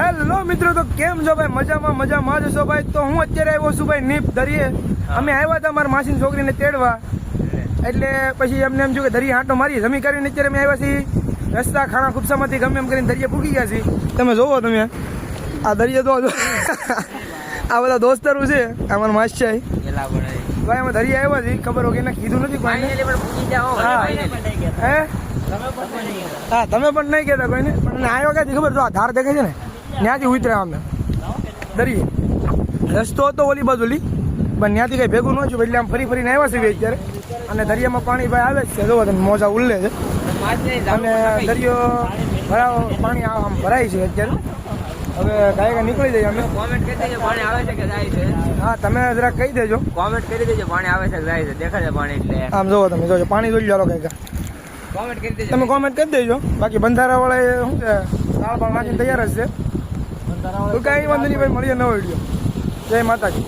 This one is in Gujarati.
હેલો મિત્રો, તો કેમ છો ભાઈ? મજામાં જશો ભાઈ. તો હું અત્યારે આવ્યો છું ભાઈ નીપ દરિયે. અમે આવ્યા હતા મારા માસીની છોકરીને તેડવા, એટલે પછી એમને એમ છું કે દરિયે હાંટો મારી જમી કરીને અત્યારે અમે આવ્યા છીએ રસ્તા ખાણા ખુબસામાંથી ગમે એમ કરીને દરિયે પૂગી ગયા છીએ. તમે જોવો, તમે આ દરિયે તો આ બધા દોસ્તારો છે અમારા માસી ભાઈ. અમે દરિયા આવ્યા છીએ, ખબર હોય કે એને કીધું નથી કોઈને. હા, તમે પણ નહીં કહેતા કોઈને, પણ આવ્યો ક્યાંથી ખબર? તો આ ધાર દેખાય છે ને, ત્યાંથી ઉતર્યા અમે દરિયે. રસ્તો હતો ઓલી બાજુ પણ ત્યાંથી કઈ ભેગું ન થયું, એટલે આમ ફરી ફરીને આવ્યા છીએ અત્યારે. અને દરિયામાં પાણી ભાઈ આવે જ છે, જોવો તમે મોજા ઉલ્લે છે. અને દરિયો પાણી આમ ભરાય છે અત્યારે. હવે ગાયકા નીકળી જઈએ અમે. કોમેન્ટ કરી દેજો પાણી આવે છે કે જાય છે. હા, તમે જરાક કહી દેજો. કોમેન્ટ કરી દેજો પાણી આવે છે કે જાય છે. દેખાય છે પાણી એટલે આમ જોવો તમે, જોજો પાણી જોઈ લો ગાયકા. કોમેન્ટ કરી દેજો. તમે કોમેન્ટ કરી દેજો. બાકી બંધારા વાળા શું છે, દાળ પણ નાખીને તૈયાર જ છે. તો કાંઈ વાંધો નહીં ભાઈ, મળીએ નવો વિડીયો. જય માતાજી.